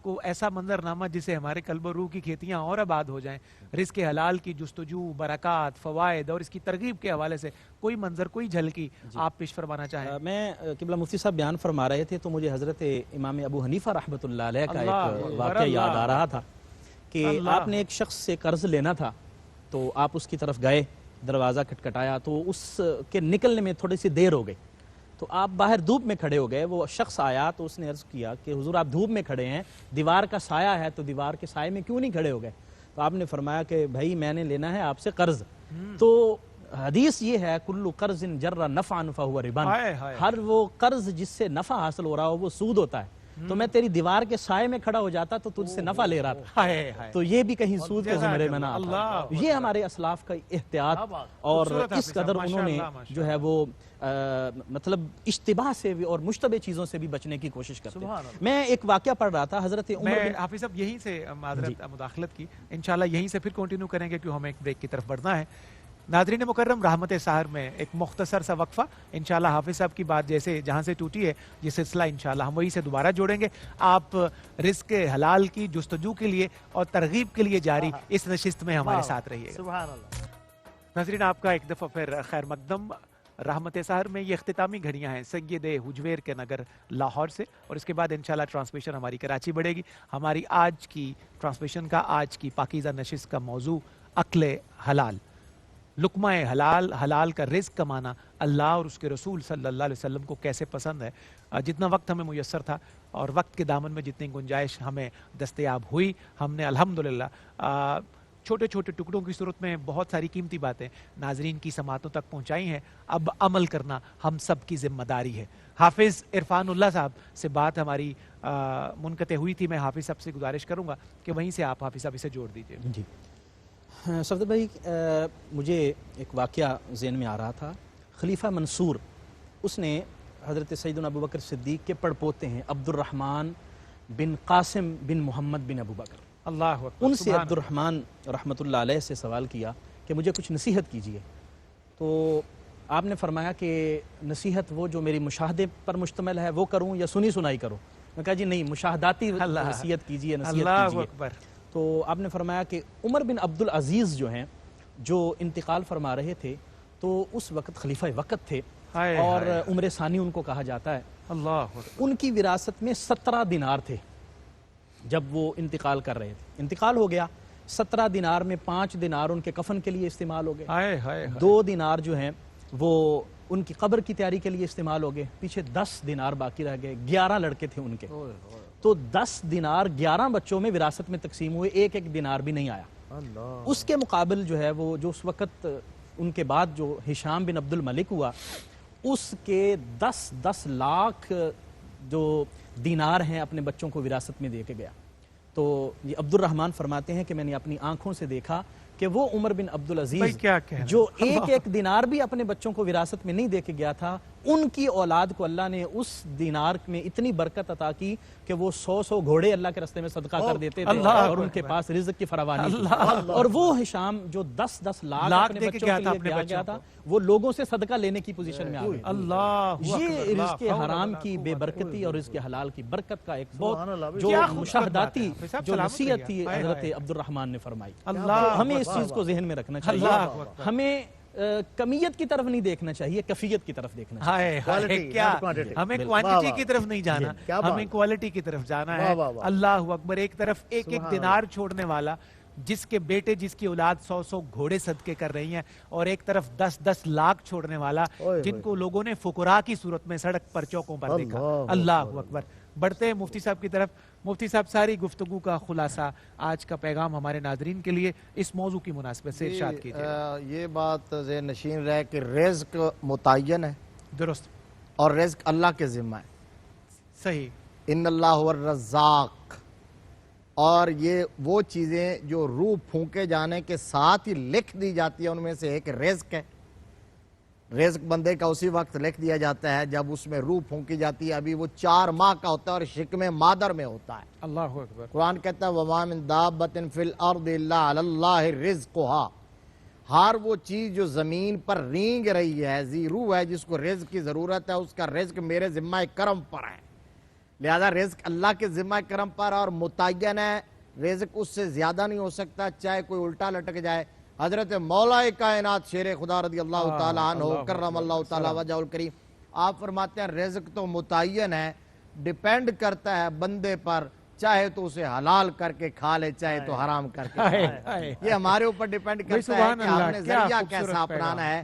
B: کو ایسا منظرنامہ جسے ہمارے قلب و روح کی کھیتیاں اور آباد ہو جائیں, رزق حلال کی جستجو, برکات, فوائد اور اس کی ترغیب کے حوالے سے کوئی منظر, کوئی جھلکی آپ پیش فرمانا چاہیں؟
D: میں قبلہ مفتی صاحب بیان فرما رہے تھے تو مجھے حضرت امام ابو حنیفہ رحمۃ اللہ علیہ کا ایک واقعہ یاد آ رہا تھا کہ آپ نے ایک شخص سے قرض لینا تھا تو آپ اس کی طرف گئے, دروازہ کھٹکھٹایا تو اس کے نکلنے میں تھوڑی سی دیر ہو گئی. تو آپ باہر دھوپ میں کھڑے ہو گئے, وہ شخص آیا تو اس نے عرض کیا کہ حضور آپ دھوپ میں کھڑے ہیں, دیوار کا سایہ ہے تو دیوار کے سائے میں کیوں نہیں کھڑے ہو گئے؟ تو آپ نے فرمایا کہ بھائی میں نے لینا ہے آپ سے قرض. تو حدیث یہ ہے کلو قرض جر نفعا فہو ربا, ہر وہ قرض جس سے نفع حاصل ہو رہا ہو وہ سود ہوتا ہے. تو میں تیری دیوار کے سائے میں کھڑا ہو جاتا تو تجھ سے نفع لے رہا تھا, تو یہ بھی کہیں سود کے زمرے میں نہ آتا. یہ ہمارے اسلاف کا احتیاط اور اس قدر انہوں نے جو ہے وہ مطلب اشتباہ سے بھی اور مشتبہ چیزوں سے بھی بچنے کی کوشش کرتے ہیں. میں ایک واقعہ پڑھ رہا تھا حضرت عمر
B: میں حافظ صاحب یہیں سے معذرت مداخلت کی, انشاءاللہ یہیں سے پھر کنٹینیو کریں گے کیوں ہمیں ایک بریک کی طرف بڑھنا ہے. ناظرین مکرم, رحمت سحر میں ایک مختصر سا وقفہ, انشاءاللہ حافظ صاحب کی بات جیسے جہاں سے ٹوٹی ہے یہ سلسلہ انشاءاللہ ہم وہیں سے دوبارہ جوڑیں گے. آپ رزق حلال کی جستجو کے لیے اور ترغیب کے لیے جاری اس نشست میں ہمارے ساتھ رہیے گا.
A: سبحان اللہ.
B: ناظرین آپ کا ایک دفعہ پھر خیر مقدم. رحمت سحر میں یہ اختتامی گھڑیاں ہیں سید حجویر کے نگر لاہور سے, اور اس کے بعد انشاءاللہ ٹرانسمیشن ہماری کراچی بڑھے گی. ہماری آج کی ٹرانسمیشن کا, آج کی پاکیزہ نشست کا موضوع اکل حلال, لقمہ حلال, حلال کا رزق کمانا اللہ اور اس کے رسول صلی اللہ علیہ وسلم کو کیسے پسند ہے. جتنا وقت ہمیں میسر تھا اور وقت کے دامن میں جتنی گنجائش ہمیں دستیاب ہوئی, ہم نے الحمدللہ چھوٹے چھوٹے ٹکڑوں کی صورت میں بہت ساری قیمتی باتیں ناظرین کی سماعتوں تک پہنچائی ہیں. اب عمل کرنا ہم سب کی ذمہ داری ہے. حافظ عرفان اللہ صاحب سے بات ہماری منقطع ہوئی تھی, میں حافظ صاحب سے گزارش کروں گا کہ وہیں سے آپ حافظ صاحب اسے جوڑ دیجیے.
D: جی صفدر بھائی, مجھے ایک واقعہ ذہن میں آ رہا تھا. خلیفہ منصور اس نے حضرت سیدنا ابو بکر صدیق کے پڑ پوتے ہیں عبد الرحمن بن قاسم بن محمد بن ابو بکر,
B: اللہ اکبر,
D: ان سے عبد الرحمن رحمۃ اللہ علیہ سے سوال کیا کہ مجھے کچھ نصیحت کیجیے. تو آپ نے فرمایا کہ نصیحت وہ جو میری مشاہدے پر مشتمل ہے وہ کروں یا سنی سنائی کروں؟ میں کہا جی نہیں, مشاہداتی نصیحت کیجیے, نصیحت کیجیے. تو آپ نے فرمایا کہ عمر بن عبد العزیز جو ہیں, جو انتقال فرما رہے تھے, تو اس وقت خلیفہ وقت تھے اور عمر ثانی ان کو کہا جاتا ہے.
B: اللہ,
D: ان کی وراثت میں 17 دینار تھے جب وہ انتقال کر رہے تھے. انتقال ہو گیا, 17 دینار میں 5 دینار ان کے کفن کے لیے استعمال ہو گئے, 2 دینار جو ہیں وہ ان کی قبر کی تیاری کے لیے استعمال ہو گئے, پیچھے 10 دینار باقی رہ گئے. 11 لڑکے تھے ان کے, تو 10 دینار 11 بچوں میں وراثت میں تقسیم ہوئے, ایک ایک دینار بھی نہیں آیا. اس کے مقابل جو ہے وہ جو اس وقت ان کے بعد جو ہشام بن عبد الملک ہوا اس کے 10 لاکھ جو دینار ہیں اپنے بچوں کو وراثت میں دے کے گیا. تو یہ عبد الرحمن فرماتے ہیں کہ میں نے اپنی آنکھوں سے دیکھا کہ وہ عمر بن عبدالعزیز جو ایک دینار بھی اپنے بچوں کو وراثت میں نہیں دے کے گیا تھا، ان کی اولاد کو اللہ نے اس دینار میں اتنی برکت عطا کی کہ وہ 100 گھوڑے اللہ کے راستے میں صدقہ کر دیتے تھے اور ان کے پاس رزق کی فراوانی تھی. اور وہ ہشام جو 10 لاکھ اپنے بچوں کے لیے گیا تھا وہ لوگوں سے صدقہ لینے کی پوزیشن میں آ گیا. یہ رزق حرام کی بے برکتی اور رزق حلال کی برکت کا ایک بہت جو مشاہداتی جو نصیحت تھی حضرت عبد الرحمن نے فرمائی. ہمیں اس چیز کو ذہن میں رکھنا چاہیے. ہمیں کمیت کی طرف نہیں دیکھنا چاہیے، کیفیت کی طرف دیکھنا چاہیے.
B: ہمیں کوانٹٹی کی طرف نہیں جانا، ہمیں کوالٹی کی طرف جانا ہے. اللہ اکبر. ایک طرف ایک دینار چھوڑنے والا جس کے بیٹے جس کی اولاد 100 گھوڑے صدقے کر رہی ہیں، اور ایک طرف 10 لاکھ چھوڑنے والا جن کو لوگوں نے فقراء کی صورت میں سڑک پر چوکوں پر دیکھا. اللہ اکبر. بڑھتے ہیں مفتی صاحب کی طرف. مفتی صاحب ساری گفتگو کا خلاصہ، آج کا پیغام ہمارے ناظرین کے لیے اس موضوع کی مناسبت سے ارشاد کیجئے.
C: یہ بات ذہن نشین رہے کہ رزق متعین ہے،
B: درست،
C: اور رزق اللہ کے ذمہ ہے.
B: صحیح.
C: ان اللہ هو الرزاق. اور یہ وہ چیزیں جو روح پھونکے جانے کے ساتھ ہی لکھ دی جاتی ہے ان میں سے ایک رزق ہے. رزق بندے کا اسی وقت لکھ دیا جاتا ہے جب اس میں روح پھونکی جاتی ہے. ابھی وہ 4 ماہ کا ہوتا ہے اور شکم مادر میں ہوتا ہے.
B: اللہ اکبر.
C: قرآن کہتا ہے وَمَا مِن دَابَّةٍ فِي الْأَرْضِ إِلَّا عَلَى اللَّهِ رِزْقُهَا. ہر وہ چیز جو زمین پر رینگ رہی ہے، ذی روح ہے، جس کو رزق کی ضرورت ہے، اس کا رزق میرے ذمہ کرم پر ہے. لہذا رزق اللہ کے ذمہ کرم پر اور متعین ہے. رزق اس سے زیادہ نہیں ہو سکتا، چاہے کوئی الٹا لٹک جائے. حضرت مولا کائنات شیر خدا رضی اللہ تعالیٰ عنہ کرم اللہ تعالیٰ وجہ الکریم آپ فرماتے ہیں رزق تو متعین ہے، ڈیپینڈ کرتا ہے بندے پر، چاہے تو اسے حلال کر کے کھا لے چاہے تو حرام کر کے کھا لے. یہ ہمارے اوپر ڈیپینڈ کرتا ہے کہ ہم نے ذریعہ کیسا اپنانا ہے،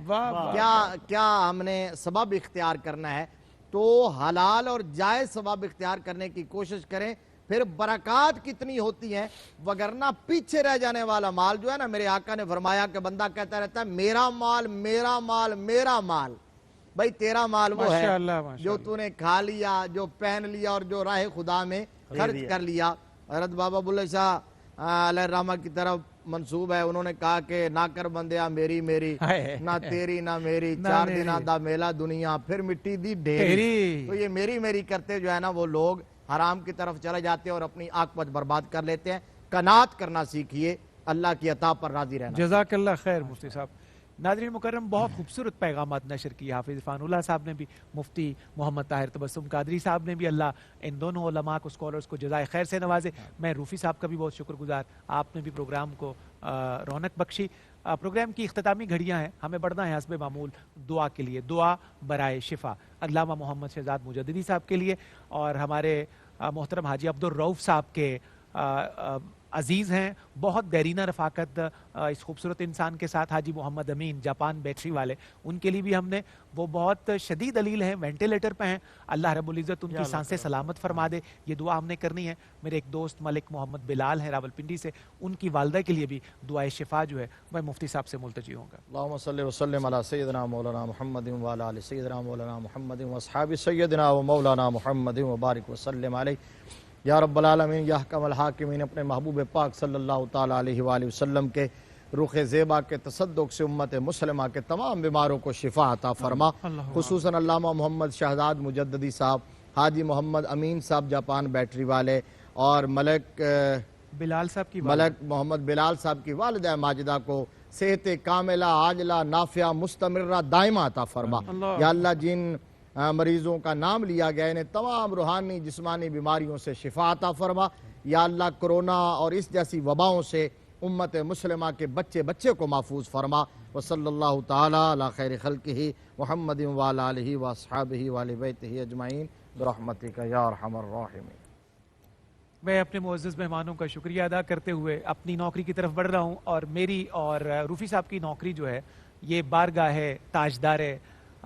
C: کیا ہم نے سبب اختیار کرنا ہے. تو حلال اور جائز سبب اختیار کرنے کی کوشش کریں، پھر برکات کتنی ہوتی ہیں. وگرنہ پیچھے رہ جانے والا مال جو ہے نا، میرے آقا نے فرمایا کہ بندہ کہتا رہتا ہے میرا مال میرا مال میرا مال. بھائی تیرا مال وہ ہے جو تو نے کھا لیا، جو پہن لیا اور جو راہ خدا میں خرچ کر لیا. حضرت بابا بلے شاہ علیہ الرحمہ کی طرف منصوب ہے، انہوں نے کہا کہ نہ کر بندیا میری میری، نہ تیری نہ میری، 4 دن دا میلا دنیا پھر مٹی دی ڈھیری. تو یہ میری میری کرتے جو ہے نا وہ لوگ حرام کی طرف چلے جاتے ہیں اور اپنی عاقبت برباد کر لیتے ہیں. قناعت کرنا سیکھیے، اللہ کی عطا پر راضی رہنا.
B: جزاک اللہ خیر مفتی صاحب. ناظرین مکرم، بہت خوبصورت پیغامات نشر کیے حافظ عرفان اللہ صاحب نے بھی، مفتی محمد طاہر تبسم قادری صاحب نے بھی. اللہ ان دونوں علماء کو، اسکالرز کو جزائے خیر سے نوازے. میں روفی صاحب کا بھی بہت شکر گزار، آپ نے بھی پروگرام کو رونق بخشی. پروگرام کی اختتامی گھڑیاں ہیں، ہمیں بڑھنا ہے حسب معمول دعا کے لیے. دعا برائے شفا علامہ محمد شہزاد مجددی صاحب کے لیے، اور ہمارے محترم حاجی عبد الرؤف صاحب کے عزیز ہیں، بہت دیرینہ رفاقت اس خوبصورت انسان کے ساتھ، حاجی محمد امین جاپان بیٹری والے، ان کے لیے بھی ہم نے، وہ بہت شدید علیل ہیں، وینٹیلیٹر پہ ہیں. اللہ رب العزت ان کی سانسیں سلامت فرما دے، یہ دعا ہم نے کرنی ہے. میرے ایک دوست ملک محمد بلال ہیں راولپنڈی سے، ان کی والدہ کے لیے بھی دعائے شفا جو ہے میں مفتی صاحب سے ملتجی ہوں گا.
C: اللہم صلی وسلم علی سیدنا مولانا محمد وعلی آل سیدنا مولانا محمد واصحاب سیدنا و مولانا محمد وبارک وسلم علیہ. یا رب العالمین، یا حکم الحاکمین، اپنے محبوب پاک صلی اللہ تعالیٰ علیہ وآلہ وسلم کے رخ زیبا کے تصدق سے امت مسلمہ کے تمام بیماروں کو شفا عطا فرما. خصوصاً علامہ محمد شہزاد مجددی صاحب، حاجی محمد امین صاحب جاپان بیٹری والے، اور ملک محمد بلال صاحب کی والدہ ماجدہ کو صحت کاملہ عاجلہ نافعہ مستمرہ دائمہ عطا فرما. یا اللہ جن مریضوں کا نام لیا گیا انہیں تمام روحانی جسمانی بیماریوں سے شفا عطا فرما. یا اللہ کرونا اور اس جیسی وباؤں سے امت مسلمہ کے بچے بچے کو محفوظ فرما. وصلی اللہ تعالی علی خیر خلقہ محمد وعلی آلہ واصحابہ وآل بیتہ اجمعین برحمتک یا ارحم الراحمین.
B: میں اپنے معزز مہمانوں کا شکریہ ادا کرتے ہوئے اپنی نوکری کی طرف بڑھ رہا ہوں، اور میری اور روفی صاحب کی نوکری جو ہے یہ بارگاہ ہے تاجدار